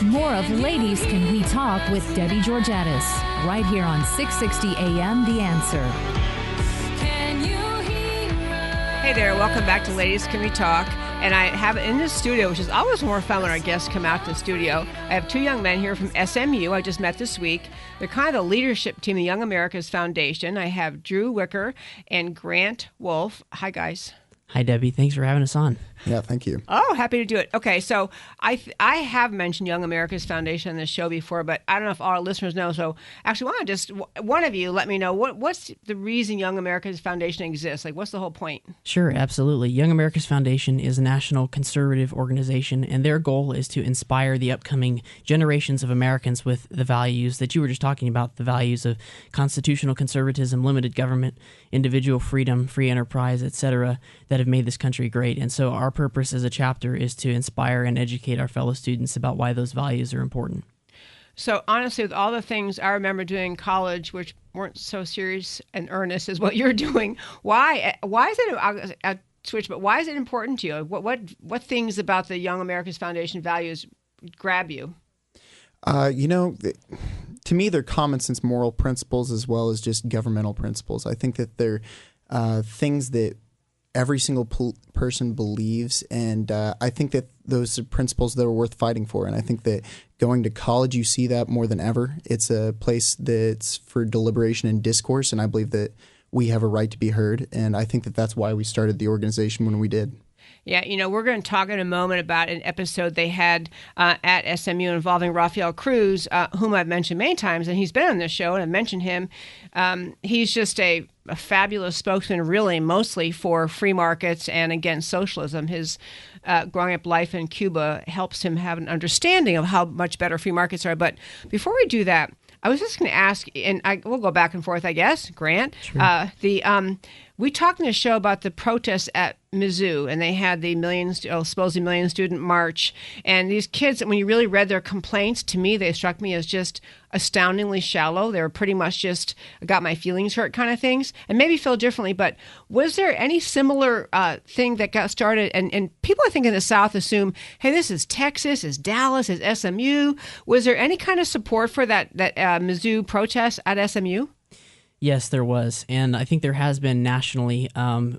more of Ladies Can We Talk with Debbie Georgatos, right here on 660 AM The Answer. Hey there, welcome back to Ladies Can We Talk. And I have in the studio, which is always more fun when our guests come out to the studio. I have two young men here from SMU I just met this week. They're kind of the leadership team, the Young America's Foundation. I have Drew Wicker and Grant Wolf. Hi, guys. Hi, Debbie. Thanks for having us on. Yeah, thank you. Oh, happy to do it. Okay, so I have mentioned Young America's Foundation on this show before, but I don't know if all our listeners know. So actually, why don't just one of you let me know what's the reason Young America's Foundation exists? Like, what's the whole point? Sure, absolutely. Young America's Foundation is a national conservative organization, and their goal is to inspire the upcoming generations of Americans with the values that you were just talking about, the values of constitutional conservatism, limited government, individual freedom, free enterprise, etc., that have made this country great. And so our purpose as a chapter is to inspire and educate our fellow students about why those values are important. So honestly, with all the things I remember doing in college, which weren't so serious and earnest as what you're doing, why is it a switch? But why is it important to you? What things about the Young America's Foundation values grab you? To me, they're common sense moral principles as well as just governmental principles. I think that they're things that every single person believes, and I think that those are principles that are worth fighting for. And I think that going to college, you see that more than ever. It's a place that's for deliberation and discourse, and I believe that we have a right to be heard. And I think that that's why we started the organization when we did. Yeah, we're going to talk in a moment about an episode they had at SMU involving Rafael Cruz, whom I've mentioned many times, and he's been on this show, and I've mentioned him. He's just a fabulous spokesman, really, mostly for free markets and against socialism. His growing up life in Cuba helps him have an understanding of how much better free markets are. But before we do that, I was just going to ask, and we'll go back and forth, I guess, Grant. Sure. We talked in the show about the protests at Mizzou, and they had the supposedly million student march. And these kids, when you really read their complaints, to me, they struck me as just astoundingly shallow. They were pretty much just got my feelings hurt kind of things, and maybe feel differently. But was there any similar thing that got started? And people, I think, in the South assume, hey, this is Texas, is Dallas, is SMU. Was there any kind of support for that Mizzou protest at SMU? Yes, there was. And I think there has been nationally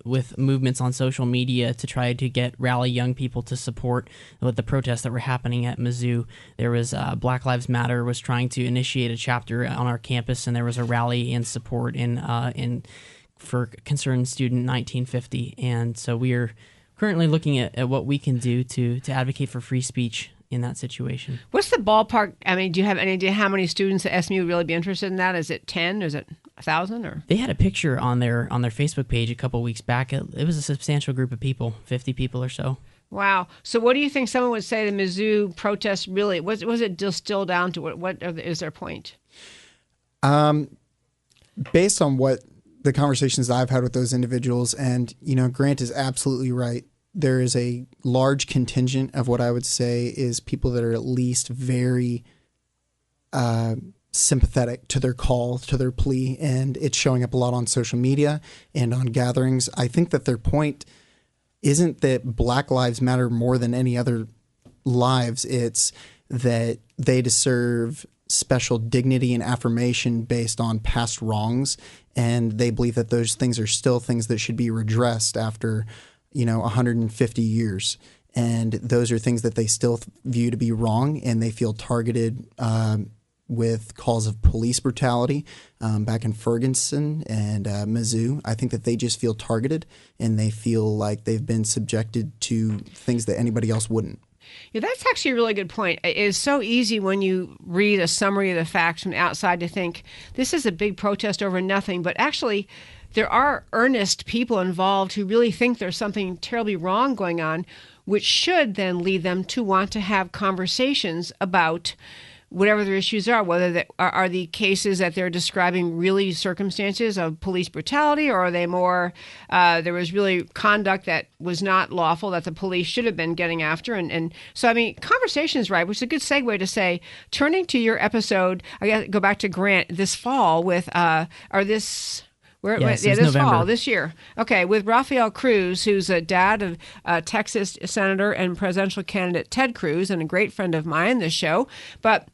with movements on social media to try to rally young people to support the protests that were happening at Mizzou. There was Black Lives Matter was trying to initiate a chapter on our campus, and there was a rally in support for Concerned Student 1950. And so we are currently looking at what we can do to advocate for free speech in that situation. What's the ballpark? I mean, do you have any idea how many students at SMU would really be interested in that? Is it 10? Is it 1,000? Or they had a picture on their Facebook page a couple of weeks back. It was a substantial group of people, 50 people or so. Wow. So what do you think someone would say the Mizzou protest really was it distilled down to? What is their point? Based on what the conversations I've had with those individuals, and Grant is absolutely right. There is a large contingent of what I would say is people that are at least very sympathetic to their call, to their plea, and it's showing up a lot on social media and on gatherings. I think that their point isn't that Black Lives matter more than any other lives. It's that they deserve special dignity and affirmation based on past wrongs, and they believe that those things are still things that should be redressed after 150 years. And those are things that they still view to be wrong, and they feel targeted with calls of police brutality back in Ferguson and Mizzou. I think that they just feel targeted, and they feel like they've been subjected to things that anybody else wouldn't. Yeah, that's actually a really good point. It is so easy when you read a summary of the facts from outside to think this is a big protest over nothing, but actually there are earnest people involved who really think there's something terribly wrong going on, which should then lead them to want to have conversations about whatever their issues are, whether are the cases that they're describing really circumstances of police brutality, or are they more, there was really conduct that was not lawful that the police should have been getting after. And so, I mean, conversation is right, which is a good segue to say, turning to your episode, I got to go back to Grant this fall with, Yes, this November. fall, this year. Okay, with Rafael Cruz, who's a dad of Texas Senator and presidential candidate Ted Cruz, and a great friend of mine, this show. But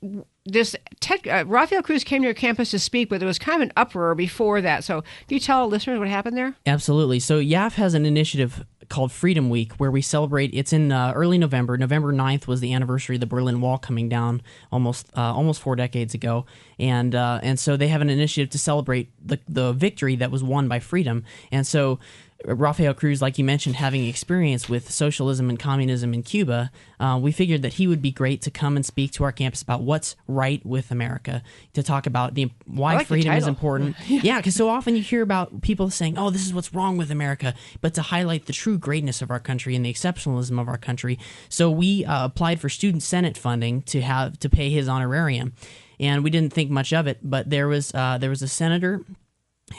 Rafael Cruz came to your campus to speak, but there was kind of an uproar before that. So can you tell listeners what happened there? Absolutely. So YAF has an initiative called Freedom Week, where we celebrate. It's in early November. November 9th was the anniversary of the Berlin Wall coming down almost 4 decades ago, and so they have an initiative to celebrate the victory that was won by freedom. And so Rafael Cruz, like you mentioned, having experience with socialism and communism in Cuba, we figured that he would be great to come and speak to our campus about what's right with America, to talk about why freedom is important. Yeah, because so often you hear about people saying, oh, this is what's wrong with America, but to highlight the true greatness of our country and the exceptionalism of our country. So we applied for Student Senate funding to pay his honorarium, and we didn't think much of it, but there was a senator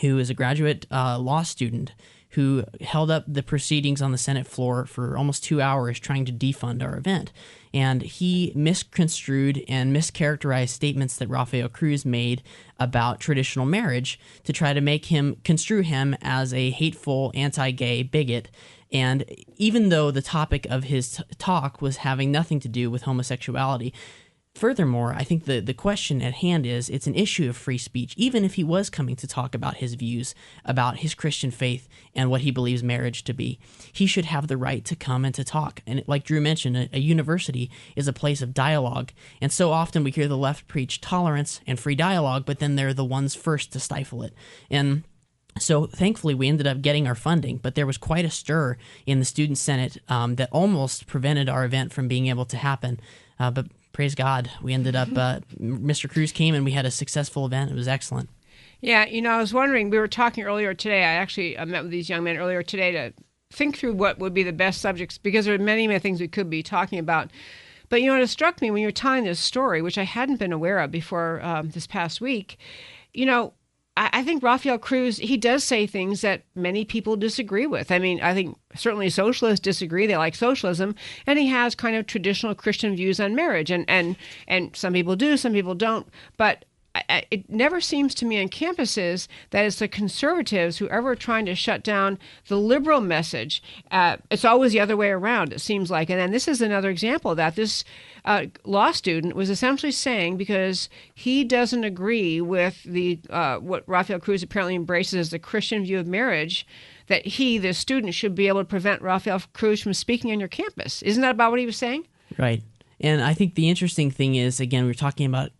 who is a graduate law student who held up the proceedings on the Senate floor for almost 2 hours trying to defund our event. And he misconstrued and mischaracterized statements that Rafael Cruz made about traditional marriage to try to construe him as a hateful, anti-gay bigot. And even though the topic of his talk was having nothing to do with homosexuality, furthermore, I think the question at hand is it's an issue of free speech. Even if he was coming to talk about his views about his Christian faith and what he believes marriage to be, he should have the right to come and to talk. And like Drew mentioned, a university is a place of dialogue. And so often we hear the left preach tolerance and free dialogue, but then they're the ones first to stifle it. And so thankfully we ended up getting our funding, but there was quite a stir in the Student Senate that almost prevented our event from being able to happen. But praise God, we ended up, Mr. Cruz came and we had a successful event. It was excellent. Yeah, I was wondering, we were talking earlier today, I actually met with these young men earlier today to think through what would be the best subjects, because there are many, many things we could be talking about. But, it struck me when you were telling this story, which I hadn't been aware of before this past week, I think Rafael Cruz, he does say things that many people disagree with. I mean, I think certainly socialists disagree. They like socialism. And he has kind of traditional Christian views on marriage. And some people do, some people don't. But it never seems to me on campuses that it's the conservatives who ever are trying to shut down the liberal message. It's always the other way around, it seems like. And then this is another example of that. This law student was essentially saying, because he doesn't agree with what Rafael Cruz apparently embraces as the Christian view of marriage, that he, the student, should be able to prevent Rafael Cruz from speaking on your campus. Isn't that about what he was saying? Right. And I think the interesting thing is, again, we're talking about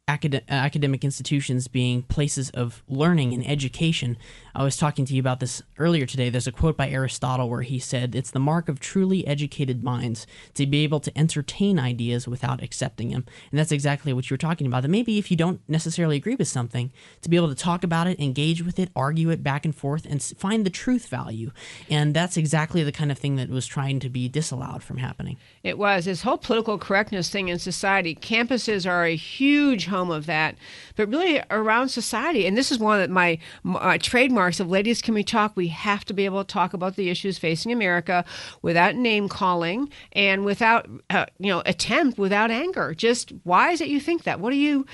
academic institutions being places of learning and education. I was talking to you about this earlier today. There's a quote by Aristotle where he said, it's the mark of truly educated minds to be able to entertain ideas without accepting them. And that's exactly what you were talking about. That maybe if you don't necessarily agree with something, to be able to talk about it, engage with it, argue it back and forth, and find the truth value. And that's exactly the kind of thing that was trying to be disallowed from happening. It was. This whole political correctness thing in society, campuses are a huge home of that, but really around society. And this is one of my trademarks of Ladies Can We Talk. We have to be able to talk about the issues facing America without name calling and without, attempt, without anger. Just why is it you think that? What do you,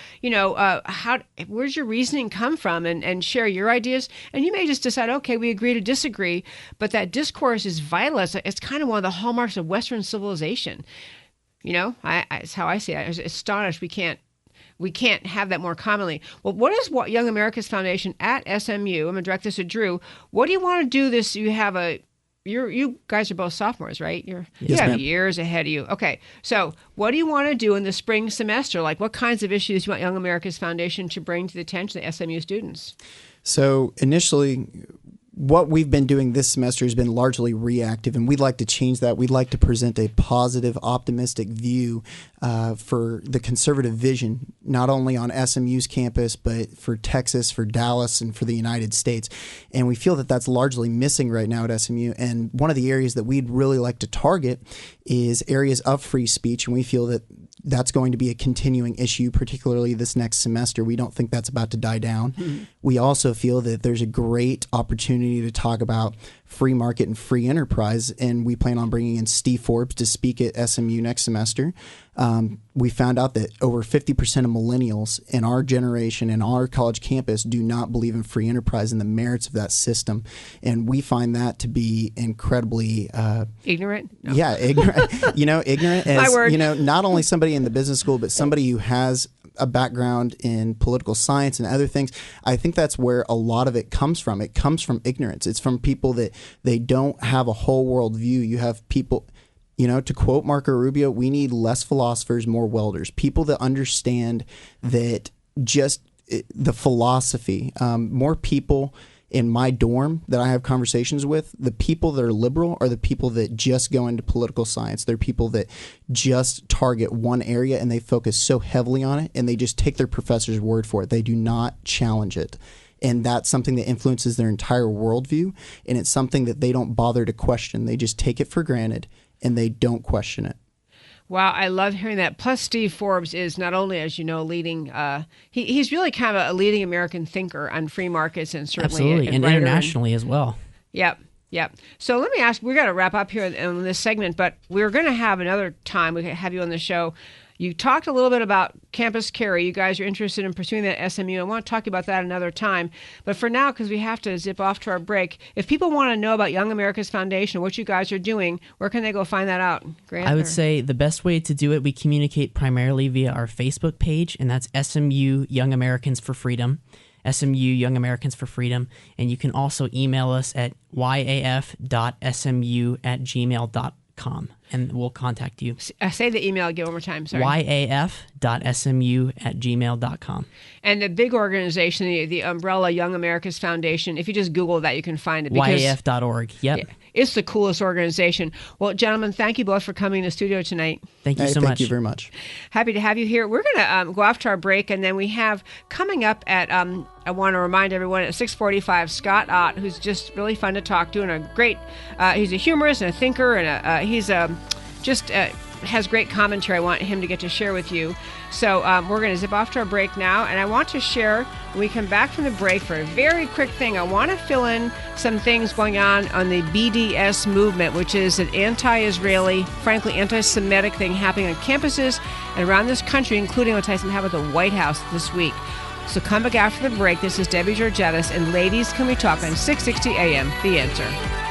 where's your reasoning come from? And share your ideas. And you may just decide, okay, we agree to disagree, but that discourse is vital. It's kind of one of the hallmarks of Western civilization. It's how I see it. I was astonished we can't have that more commonly. Well, what is Young America's Foundation at SMU? I'm going to direct this to Drew. What do you want to do this? You guys are both sophomores, right? You have years ahead of you. Okay. So what do you want to do in the spring semester? Like what kinds of issues do you want Young America's Foundation to bring to the attention of SMU students? So initially, what we've been doing this semester has been largely reactive, and we'd like to change that. We'd like to present a positive, optimistic view for the conservative vision, not only on SMU's campus, but for Texas, for Dallas, and for the United States. And we feel that that's largely missing right now at SMU. And one of the areas that we'd really like to target is areas of free speech, and we feel that that's going to be a continuing issue, particularly this next semester. We don't think that's about to die down. Mm-hmm. We also feel that there's a great opportunity to talk about free market and free enterprise. And we plan on bringing in Steve Forbes to speak at SMU next semester. We found out that over 50% of millennials in our generation and our college campus do not believe in free enterprise and the merits of that system. And we find that to be incredibly ignorant. No. Yeah, ignorant. Ignorant as, My word. Not only somebody in the business school, but somebody who has a background in political science and other things. I think that's where a lot of it comes from. It comes from ignorance. It's from people that they don't have a whole world view. You have people, to quote Marco Rubio, we need less philosophers, more welders, people that understand that just the philosophy, more people in my dorm that I have conversations with, the people that are liberal are the people that just go into political science. They're people that just target one area and they focus so heavily on it and they just take their professor's word for it. They do not challenge it. And that's something that influences their entire worldview. And it's something that they don't bother to question. They just take it for granted and they don't question it. Wow, I love hearing that. Plus, Steve Forbes is not only, as you know, leading, he's really kind of a leading American thinker on free markets and certainly absolutely, and internationally as well. Yep. So let me ask, we're going to wrap up here in this segment, but we're going to have another time we can have you on the show. You talked a little bit about campus carry. You guys are interested in pursuing that at SMU. I want to talk about that another time. But for now, because we have to zip off to our break, if people want to know about Young America's Foundation, what you guys are doing, where can they go find that out? Grant? I would say the best way to do it, we communicate primarily via our Facebook page, and that's SMU Young Americans for Freedom. SMU Young Americans for Freedom. And you can also email us at yaf.smu@gmail.com. And we'll contact you. Say the email again one more time. Sorry. yaf.smu@gmail.com. And the big organization, the umbrella Young America's Foundation, if you just Google that, you can find it. yaf.org. Yep. It's the coolest organization. Well, gentlemen, thank you both for coming to the studio tonight. Thank you so much. Thank you very much. Happy to have you here. We're going to go off to our break, and then we have coming up at, I want to remind everyone, at 6:45, Scott Ott, who's just really fun to talk to and a great, he's a humorist and a thinker, and he's has great commentary I want him to get to share with you. So we're going to zip off to our break now, and I want to share, when we come back from the break, for a very quick thing, I want to fill in some things going on the BDS movement, which is an anti-Israeli, frankly anti-Semitic thing happening on campuses and around this country, including what's happening at the White House this week. So come back after the break. This is Debbie Georgatos, and ladies, can we talk on 660 AM, The Answer.